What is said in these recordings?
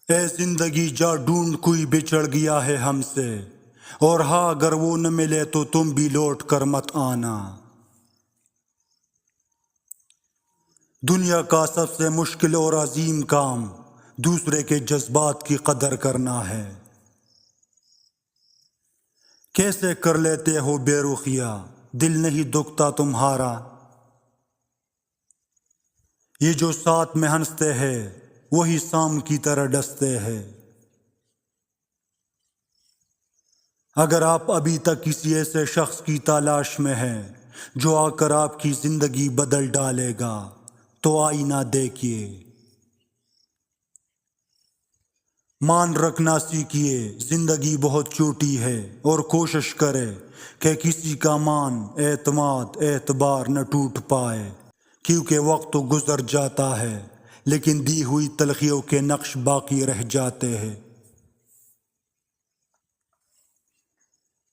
اے زندگی جا ڈھونڈ کوئی بچڑ گیا ہے ہم سے، اور ہاں اگر وہ نہ ملے تو تم بھی لوٹ کر مت آنا۔ دنیا کا سب سے مشکل اور عظیم کام دوسرے کے جذبات کی قدر کرنا ہے۔ کیسے کر لیتے ہو بے رخیہ، دل نہیں دکھتا تمہارا؟ یہ جو ساتھ میں ہنستے ہیں وہی سام کی طرح ڈستے ہیں۔ اگر آپ ابھی تک کسی ایسے شخص کی تلاش میں ہیں جو آ کر آپ کی زندگی بدل ڈالے گا تو آئینہ دیکھیے، مان رکھنا سیکھیے، زندگی بہت چھوٹی ہے، اور کوشش کرے کہ کسی کا مان، اعتماد، اعتبار نہ ٹوٹ پائے، کیونکہ وقت تو گزر جاتا ہے لیکن دی ہوئی تلخیوں کے نقش باقی رہ جاتے ہیں۔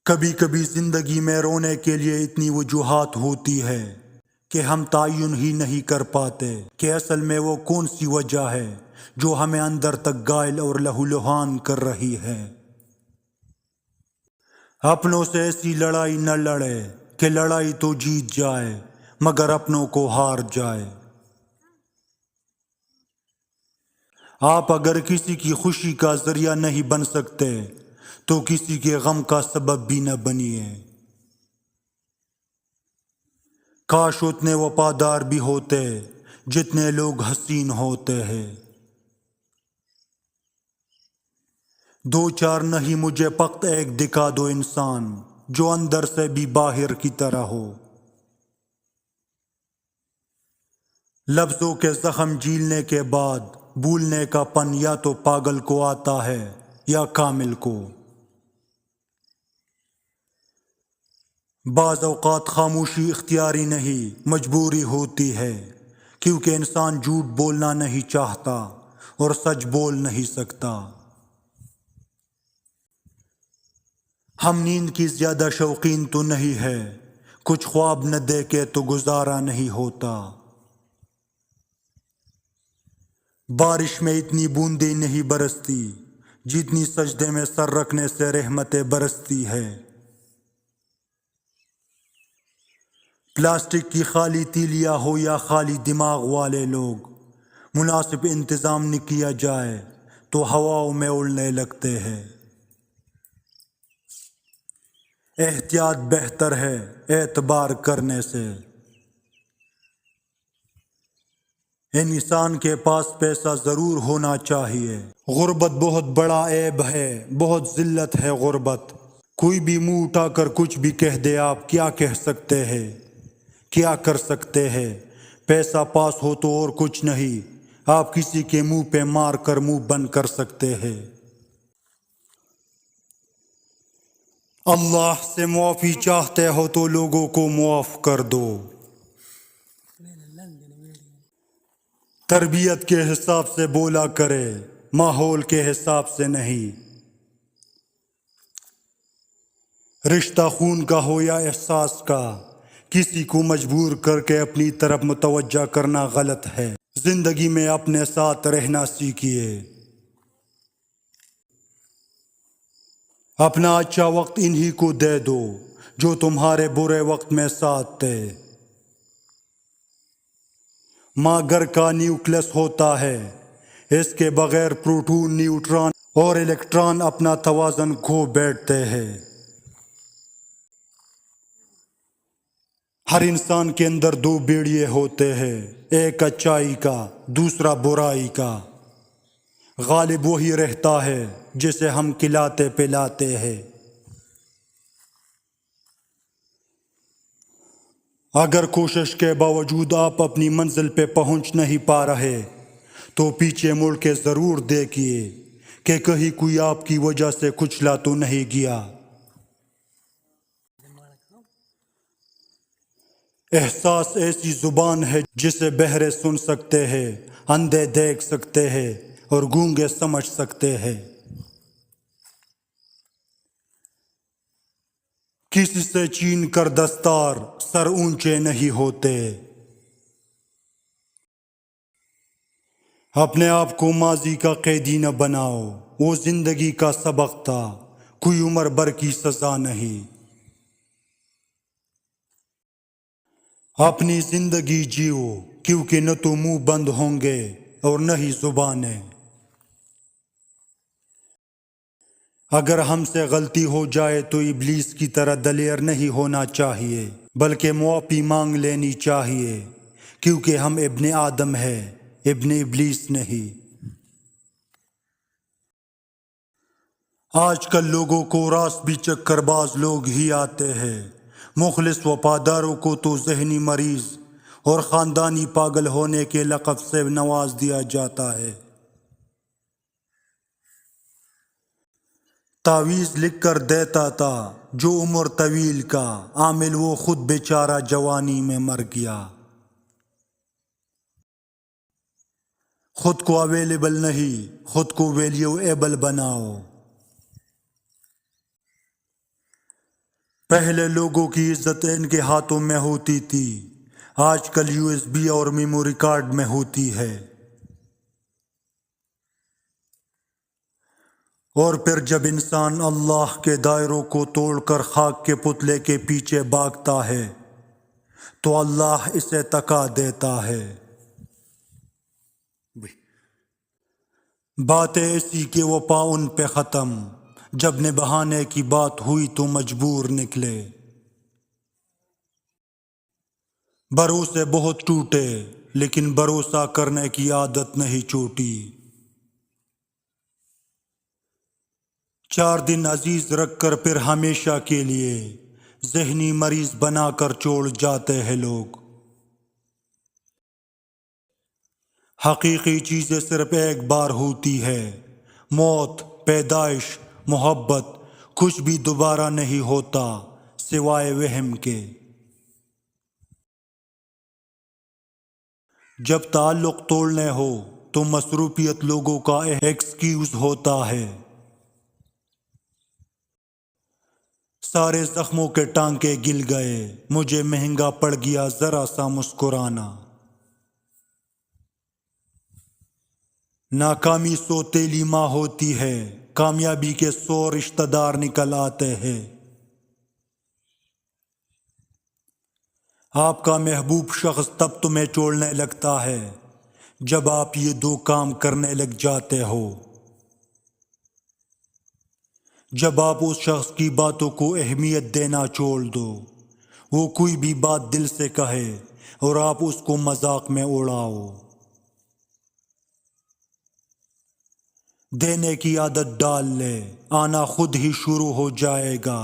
کبھی کبھی زندگی میں رونے کے لیے اتنی وجوہات ہوتی ہے کہ ہم تعین ہی نہیں کر پاتے کہ اصل میں وہ کون سی وجہ ہے جو ہمیں اندر تک گائل اور لہولہان کر رہی ہے۔ اپنوں سے ایسی لڑائی نہ لڑے کہ لڑائی تو جیت جائے مگر اپنوں کو ہار جائے۔ آپ اگر کسی کی خوشی کا ذریعہ نہیں بن سکتے تو کسی کے غم کا سبب بھی نہ بنیے۔ کاش اتنے وفادار بھی ہوتے جتنے لوگ حسین ہوتے ہیں۔ دو چار نہیں مجھے فقط ایک دکھا دو انسان جو اندر سے بھی باہر کی طرح ہو۔ لفظوں کے زخم جھیلنے کے بعد بھولنے کا پن یا تو پاگل کو آتا ہے یا کامل کو۔ بعض اوقات خاموشی اختیاری نہیں مجبوری ہوتی ہے، کیونکہ انسان جھوٹ بولنا نہیں چاہتا اور سچ بول نہیں سکتا۔ ہم نیند کی زیادہ شوقین تو نہیں ہے، کچھ خواب نہ دیکھے تو گزارا نہیں ہوتا۔ بارش میں اتنی بوندیں نہیں برستی جتنی سجدے میں سر رکھنے سے رحمتیں برستی ہے۔ پلاسٹک کی خالی تیلیاں ہو یا خالی دماغ والے لوگ، مناسب انتظام نہ کیا جائے تو ہواؤں میں اڑنے لگتے ہیں۔ احتیاط بہتر ہے اعتبار کرنے سے۔ انسان کے پاس پیسہ ضرور ہونا چاہیے، غربت بہت بڑا عیب ہے، بہت ذلت ہے غربت۔ کوئی بھی منہ اٹھا کر کچھ بھی کہہ دے، آپ کیا کہہ سکتے ہیں، کیا کر سکتے ہیں؟ پیسہ پاس ہو تو اور کچھ نہیں، آپ کسی کے منہ پہ مار کر منہ بند کر سکتے ہیں۔ اللہ سے معافی چاہتے ہو تو لوگوں کو معاف کر دو۔ تربیت کے حساب سے بولا کرے، ماحول کے حساب سے نہیں۔ رشتہ خون کا ہو یا احساس کا، کسی کو مجبور کر کے اپنی طرف متوجہ کرنا غلط ہے۔ زندگی میں اپنے ساتھ رہنا سیکھیے۔ اپنا اچھا وقت انہی کو دے دو جو تمہارے برے وقت میں ساتھ تھے۔ ماں گھر کا نیوکلس ہوتا ہے، اس کے بغیر پروٹون، نیوٹران اور الیکٹران اپنا توازن کھو بیٹھتے ہیں۔ ہر انسان کے اندر دو بیڑیے ہوتے ہیں، ایک اچائی کا، دوسرا برائی کا۔ غالب وہی رہتا ہے جسے ہم کھلاتے پلاتے ہیں۔ اگر کوشش کے باوجود آپ اپنی منزل پہ پہنچ نہیں پا رہے تو پیچھے مڑ کے ضرور دیکھیے کہ کہیں کوئی آپ کی وجہ سے کچلا تو نہیں گیا۔ احساس ایسی زبان ہے جسے بہرے سن سکتے ہیں، اندھے دیکھ سکتے ہیں اور گونگے سمجھ سکتے ہیں۔ کسی سے چھین کر دستار سر اونچے نہیں ہوتے۔ اپنے آپ کو ماضی کا قیدی نہ بناؤ، وہ زندگی کا سبق تھا، کوئی عمر بھر کی سزا نہیں۔ اپنی زندگی جیو، کیونکہ نہ تو منہ بند ہوں گے اور نہ ہی زبانیں۔ اگر ہم سے غلطی ہو جائے تو ابلیس کی طرح دلیر نہیں ہونا چاہیے، بلکہ معافی مانگ لینی چاہیے، کیونکہ ہم ابن آدم ہیں، ابن ابلیس نہیں۔ آج کل لوگوں کو راست بھی چکر باز لوگ ہی آتے ہیں، مخلص وفاداروں کو تو ذہنی مریض اور خاندانی پاگل ہونے کے لقب سے نواز دیا جاتا ہے۔ تعویذ لکھ کر دیتا تھا جو عمر طویل کا، عامل وہ خود بیچارہ جوانی میں مر گیا۔ خود کو اویلیبل نہیں، خود کو ویلیو ایبل بناؤ۔ پہلے لوگوں کی عزت ان کے ہاتھوں میں ہوتی تھی، آج کل USB اور میموری کارڈ میں ہوتی ہے۔ اور پھر جب انسان اللہ کے دائروں کو توڑ کر خاک کے پتلے کے پیچھے بھاگتا ہے تو اللہ اسے تکا دیتا ہے۔ باتیں ایسی کہ وفا ان پہ ختم، جب نبھانے کی بات ہوئی تو مجبور نکلے۔ بھروسے بہت ٹوٹے لیکن بھروسہ کرنے کی عادت نہیں چھوٹی۔ 4 دن عزیز رکھ کر پھر ہمیشہ کے لیے ذہنی مریض بنا کر چھوڑ جاتے ہیں لوگ۔ حقیقی چیزیں صرف ایک بار ہوتی ہے، موت، پیدائش، محبت، کچھ بھی دوبارہ نہیں ہوتا سوائے وہم کے۔ جب تعلق توڑنے ہو تو مصروفیت لوگوں کا ایکسکیوز ہوتا ہے۔ سارے زخموں کے ٹانکے گل گئے، مجھے مہنگا پڑ گیا ذرا سا مسکرانا۔ ناکامی سوتیلی ماں ہوتی ہے، کامیابی کے 100 رشتہ دار نکل آتے ہیں۔ آپ کا محبوب شخص تب تمہیں چھوڑنے لگتا ہے جب آپ یہ 2 کام کرنے لگ جاتے ہو۔ جب آپ اس شخص کی باتوں کو اہمیت دینا چھوڑ دو، وہ کوئی بھی بات دل سے کہے اور آپ اس کو مذاق میں اڑاؤ۔ دینے کی عادت ڈال لے، آنا خود ہی شروع ہو جائے گا،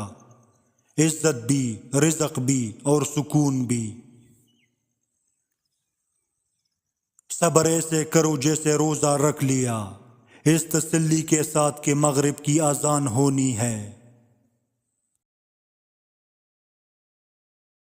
عزت بھی، رزق بھی اور سکون بھی۔ صبر ایسے کرو جیسے روزہ رکھ لیا، اس تسلی کے ساتھ کہ مغرب کی اذان ہونی ہے۔